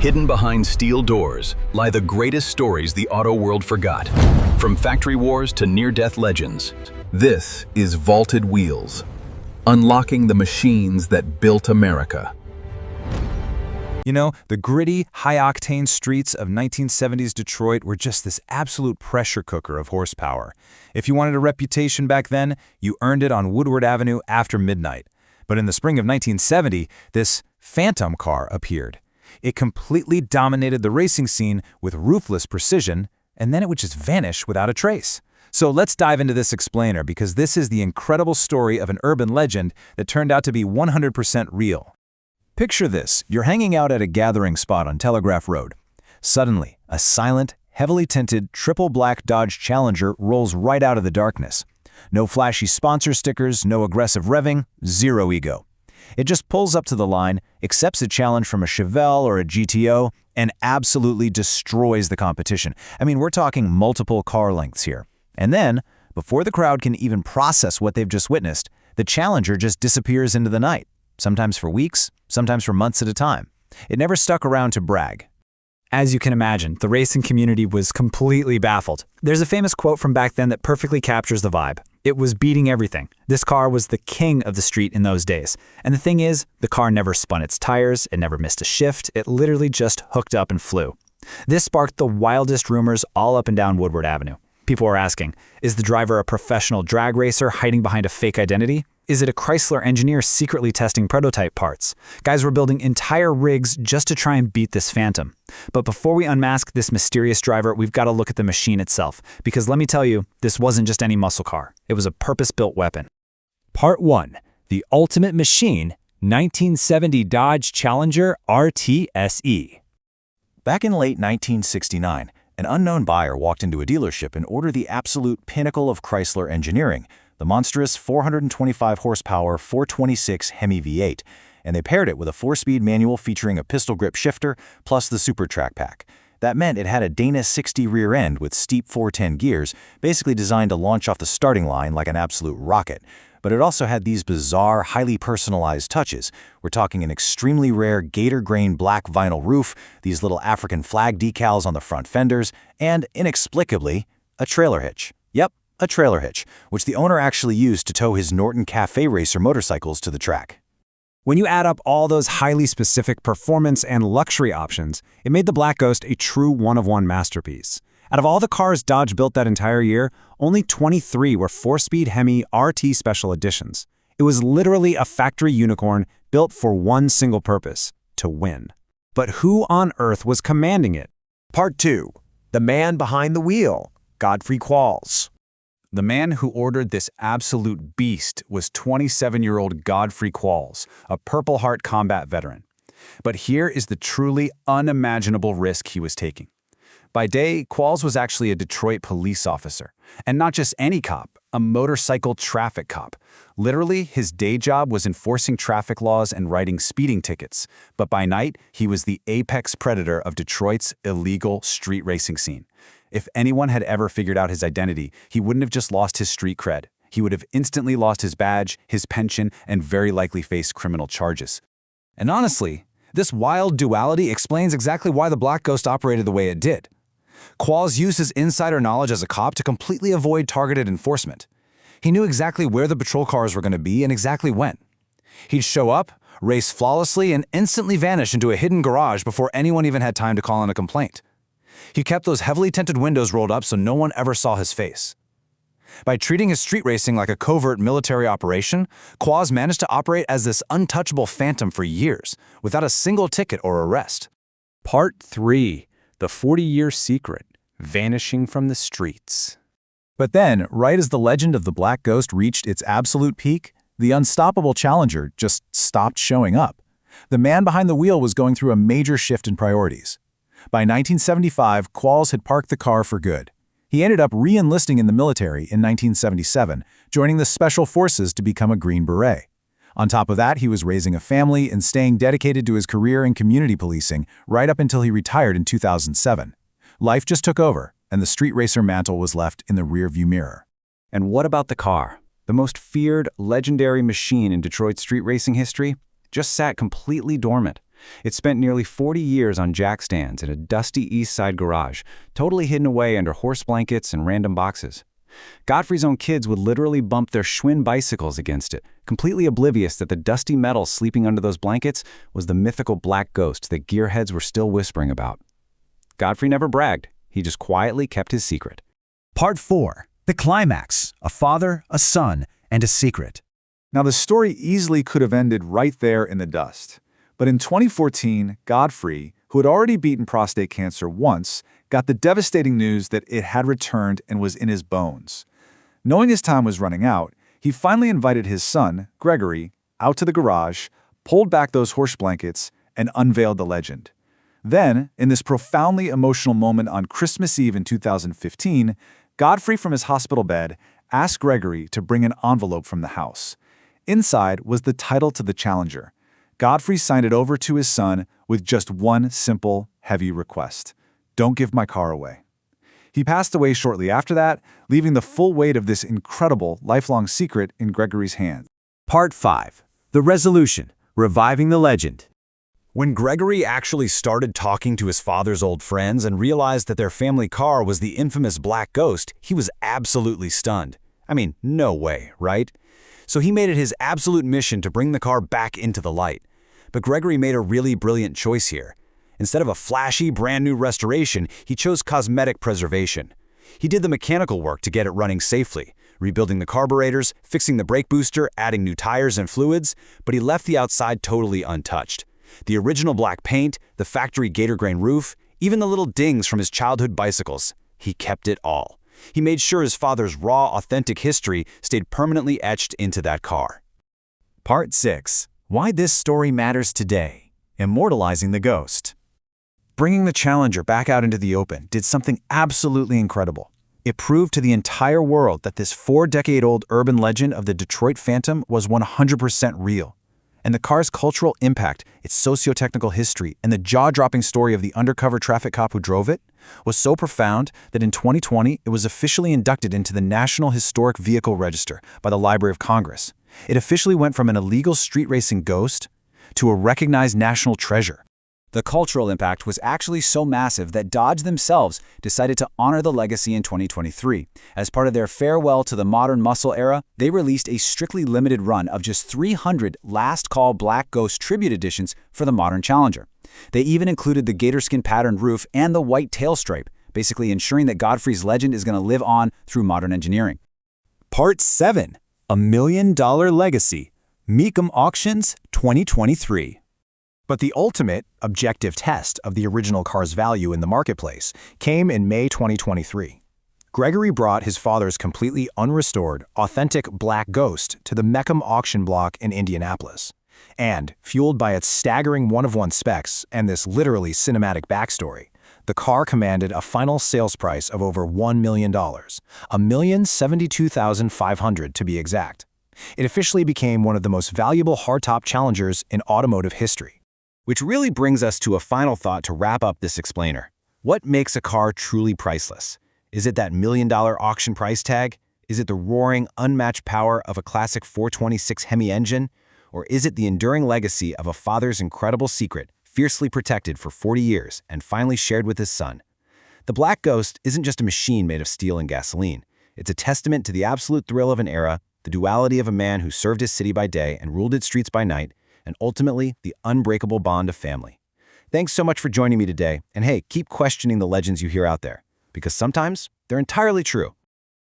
Hidden behind steel doors lie the greatest stories the auto world forgot. From factory wars to near-death legends, this is Vaulted Wheels, unlocking the machines that built America. You know, the gritty, high-octane streets of 1970s Detroit were just this absolute pressure cooker of horsepower. If you wanted a reputation back then, you earned it on Woodward Avenue after midnight. But in the spring of 1970, this phantom car appeared. It completely dominated the racing scene with ruthless precision, and then it would just vanish without a trace. So let's dive into this explainer, because this is the incredible story of an urban legend that turned out to be 100% real. Picture this: you're hanging out at a gathering spot on Telegraph Road. Suddenly, a silent, heavily tinted, triple black Dodge Challenger rolls right out of the darkness. No flashy sponsor stickers, no aggressive revving, zero ego. It just pulls up to the line, accepts a challenge from a Chevelle or a GTO, and absolutely destroys the competition. I mean, we're talking multiple car lengths here. And then, before the crowd can even process what they've just witnessed, the Challenger just disappears into the night, sometimes for weeks, sometimes for months at a time. It never stuck around to brag. As you can imagine, the racing community was completely baffled. There's a famous quote from back then that perfectly captures the vibe. It was beating everything. This car was the king of the street in those days. And the thing is, the car never spun its tires, it never missed a shift, it literally just hooked up and flew. This sparked the wildest rumors all up and down Woodward Avenue. People were asking, is the driver a professional drag racer hiding behind a fake identity? Is it a Chrysler engineer secretly testing prototype parts? Guys were building entire rigs just to try and beat this phantom. But before we unmask this mysterious driver, we've got to look at the machine itself. Because let me tell you, this wasn't just any muscle car. It was a purpose-built weapon. Part 1. The Ultimate Machine, 1970 Dodge Challenger RTSE. Back in late 1969, an unknown buyer walked into a dealership and ordered the absolute pinnacle of Chrysler engineering, the monstrous 425 horsepower 426 Hemi V8, and they paired it with a 4-speed manual featuring a pistol grip shifter plus the Super Track Pack. That meant it had a Dana 60 rear end with steep 410 gears, basically designed to launch off the starting line like an absolute rocket. But it also had these bizarre, highly personalized touches. We're talking an extremely rare gator grain black vinyl roof, these little African flag decals on the front fenders, and, inexplicably, a trailer hitch. Yep, a trailer hitch, which the owner actually used to tow his Norton Cafe Racer motorcycles to the track. When you add up all those highly specific performance and luxury options, it made the Black Ghost a true one-of-one masterpiece. Out of all the cars Dodge built that entire year, only 23 were 4-speed Hemi RT Special Editions. It was literally a factory unicorn built for one single purpose: to win. But who on earth was commanding it? Part 2. The Man Behind the Wheel, Godfrey Qualls. The man who ordered this absolute beast was 27-year-old Godfrey Qualls, a Purple Heart combat veteran. But here is the truly unimaginable risk he was taking. By day, Qualls was actually a Detroit police officer. And not just any cop, a motorcycle traffic cop. Literally, his day job was enforcing traffic laws and writing speeding tickets. But by night, he was the apex predator of Detroit's illegal street racing scene. If anyone had ever figured out his identity, he wouldn't have just lost his street cred. He would have instantly lost his badge, his pension, and very likely faced criminal charges. And honestly, this wild duality explains exactly why the Black Ghost operated the way it did. Qualls used his insider knowledge as a cop to completely avoid targeted enforcement. He knew exactly where the patrol cars were going to be and exactly when. He'd show up, race flawlessly, and instantly vanish into a hidden garage before anyone even had time to call in a complaint. He kept those heavily tinted windows rolled up so no one ever saw his face. By treating his street racing like a covert military operation, Qualls managed to operate as this untouchable phantom for years, without a single ticket or arrest. Part 3. The 40-Year Secret, Vanishing from the Streets. But then, right as the legend of the Black Ghost reached its absolute peak, the unstoppable Challenger just stopped showing up. The man behind the wheel was going through a major shift in priorities. By 1975, Qualls had parked the car for good. He ended up re-enlisting in the military in 1977, joining the Special Forces to become a Green Beret. On top of that, he was raising a family and staying dedicated to his career in community policing right up until he retired in 2007. Life just took over, and the street racer mantle was left in the rearview mirror. And what about the car? The most feared, legendary machine in Detroit street racing history just sat completely dormant. It spent nearly 40 years on jack stands in a dusty East Side garage, totally hidden away under horse blankets and random boxes. Godfrey's own kids would literally bump their Schwinn bicycles against it, completely oblivious that the dusty metal sleeping under those blankets was the mythical black ghost that gearheads were still whispering about. Godfrey never bragged. He just quietly kept his secret. Part 4. The climax. A father, a son, and a secret. Now, the story easily could have ended right there in the dust. But in 2014, Godfrey, who had already beaten prostate cancer once, got the devastating news that it had returned and was in his bones. Knowing his time was running out, he finally invited his son, Gregory, out to the garage, pulled back those horse blankets, and unveiled the legend. Then, in this profoundly emotional moment on Christmas Eve in 2015, Godfrey from his hospital bed asked Gregory to bring an envelope from the house. Inside was the title to the Challenger. Godfrey signed it over to his son with just one simple, heavy request: "Don't give my car away." He passed away shortly after that, leaving the full weight of this incredible, lifelong secret in Gregory's hands. Part 5. The resolution. Reviving the legend. When Gregory actually started talking to his father's old friends and realized that their family car was the infamous Black Ghost, he was absolutely stunned. I mean, no way, right? So he made it his absolute mission to bring the car back into the light. But Gregory made a really brilliant choice here. Instead of a flashy, brand-new restoration, he chose cosmetic preservation. He did the mechanical work to get it running safely, rebuilding the carburetors, fixing the brake booster, adding new tires and fluids, but he left the outside totally untouched. The original black paint, the factory gator grain roof, even the little dings from his childhood bicycles. He kept it all. He made sure his father's raw, authentic history stayed permanently etched into that car. Part 6. Why this story matters today. Immortalizing the ghost. Bringing the Challenger back out into the open did something absolutely incredible. It proved to the entire world that this 4-decade-old urban legend of the Detroit Phantom was 100% real. And the car's cultural impact, its socio-technical history, and the jaw-dropping story of the undercover traffic cop who drove it was so profound that in 2020 it was officially inducted into the National Historic Vehicle Register by the Library of Congress. It officially went from an illegal street racing ghost to a recognized national treasure. The cultural impact was actually so massive that Dodge themselves decided to honor the legacy in 2023. As part of their farewell to the modern muscle era, they released a strictly limited run of just 300 Last Call Black Ghost tribute editions for the modern Challenger. They even included the gator skin patterned roof and the white tail stripe, basically ensuring that Godfrey's legend is going to live on through modern engineering. Part 7. $1 Million Legacy. Mecum Auctions 2023. But the ultimate, objective test of the original car's value in the marketplace came in May 2023. Gregory brought his father's completely unrestored, authentic Black Ghost to the Mecum auction block in Indianapolis. And, fueled by its staggering one-of-one specs and this literally cinematic backstory, the car commanded a final sales price of over $1 million, $1,072,500 to be exact. It officially became one of the most valuable hardtop Challengers in automotive history. Which really brings us to a final thought to wrap up this explainer. What makes a car truly priceless? Is it that $1 million auction price tag? Is it the roaring, unmatched power of a classic 426 Hemi engine? Or is it the enduring legacy of a father's incredible secret, fiercely protected for 40 years and finally shared with his son? The Black Ghost isn't just a machine made of steel and gasoline. It's a testament to the absolute thrill of an era, the duality of a man who served his city by day and ruled its streets by night, and ultimately, the unbreakable bond of family. Thanks so much for joining me today, and hey, keep questioning the legends you hear out there, because sometimes they're entirely true.